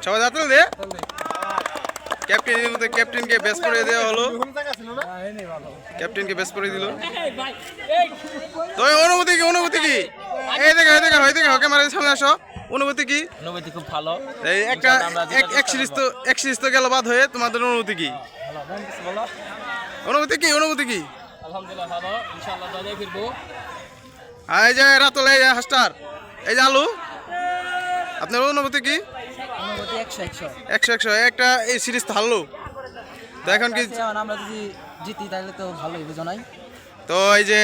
সবাই যাত্রা দে ক্যাপ্টেনকে বেস করে দেওয়া হলো ক্যাপ্টেনকে বেস করে দিল তো অনুভূতি কি এই দেখে ক্যামেরার সামনে আসো অনুভূতি খুব ভালো এই একটা এক সিরিজ তো গেল বাদ হয়ে তোমাদের অনুভূতি কি আলহামদুলিল্লাহ ভালো ইনশাআল্লাহ দলে ফিরবো এই যে রাতুল এই যে হাস্টার এই যে আলু আপনার অনুভূতি কি 100 একটা এই সিরিজ তো হারলো তো এখন কি আমরা যদি জিতি তাহলে তো ভালোই বুঝাই তো এই যে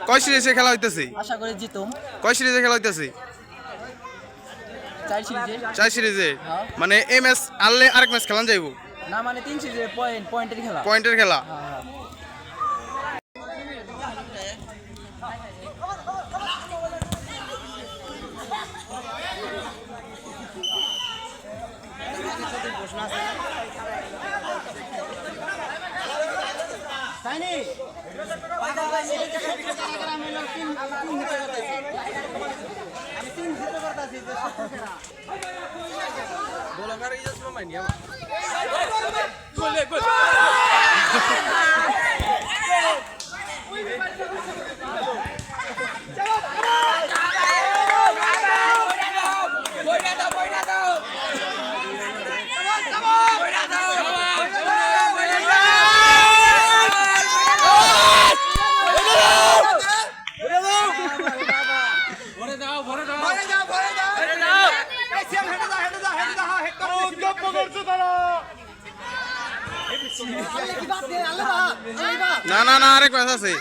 কয় সিরিজে খেলা হইতেছে আশা করি জিতুম কয় সিরিজে খেলা হইতেছে 4 সিরিজে মানে এই ম্যাচ আনলে আরেক ম্যাচ খেলান যাইব না মানে 3 সিরিজে পয়েন্টের খেলা না আরেক ম্যাচ আছে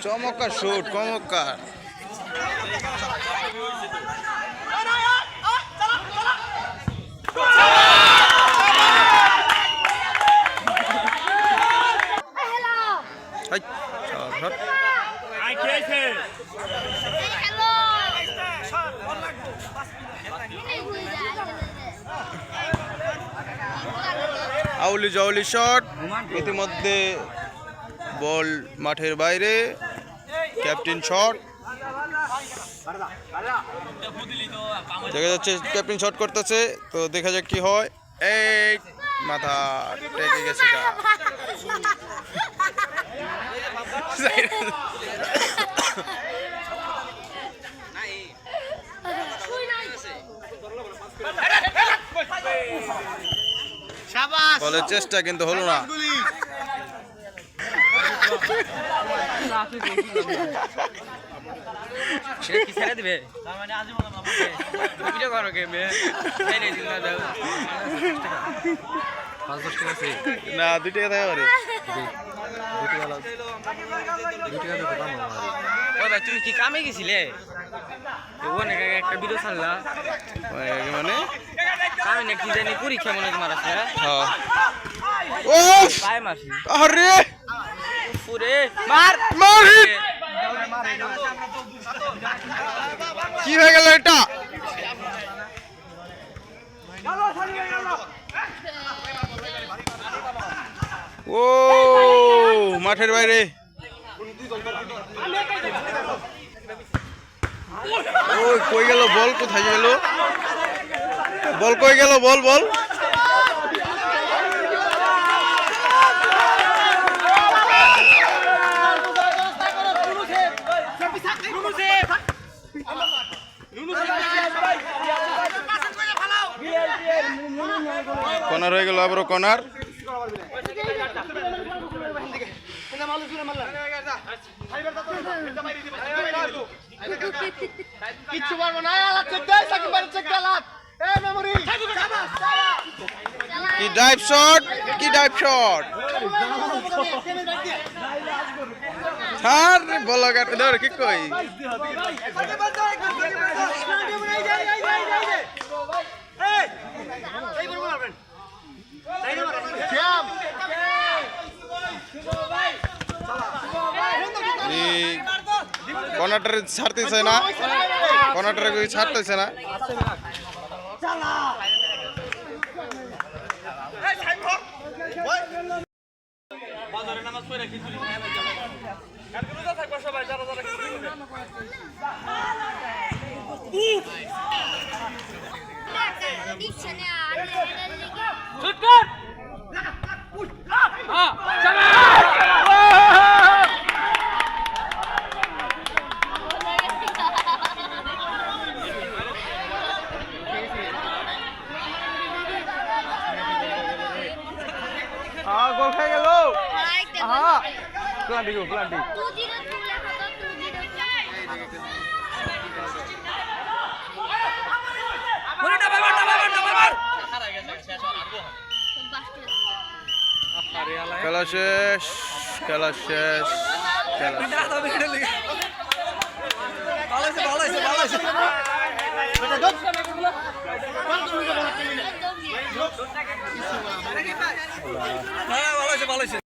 চমৎকার শুট চমৎকার আউলি জাউলি শট ইতিমধ্যে বল মাঠের বাইরে ক্যাপ্টেন শট দেখা যাচ্ছে ক্যাপ্টেন শট করতেছে তো দেখা যাক কি হয় এই মাথা টেকে গেছে বলের চেষ্টা কিন্তু হলো না না 2 টাকা থাকা পারে তুমি কি কামে গেছিলে একটা ভিডিও ছাড়লা মানে কামে না কি জানি পরীক্ষা মনে তোমার আছে ও পায় মারছি আরে পুরে মার কি হয়ে গেল এটা ও মাঠের বাইরে ওই কই গেল বল কোথায় গেল বল কর্নার হয়ে গেল আবারও কর্নার কিচ্ছু পারবো না আলাদ চেক দেয় সাকিব ভাই চেক আলাদ এই মেমোরি কি ডাইভ শট হার বল কাটে ধর কি কই এই শ্যাম কর্নারটারে ছাড়তেছে না, কর্নারটারে ছাড়তেছে না। গোল খেয়ে গেল। প্লান্টি গো প্লান্টি। খেলা শেষ, খেলা শেষ, খেলা শেষ।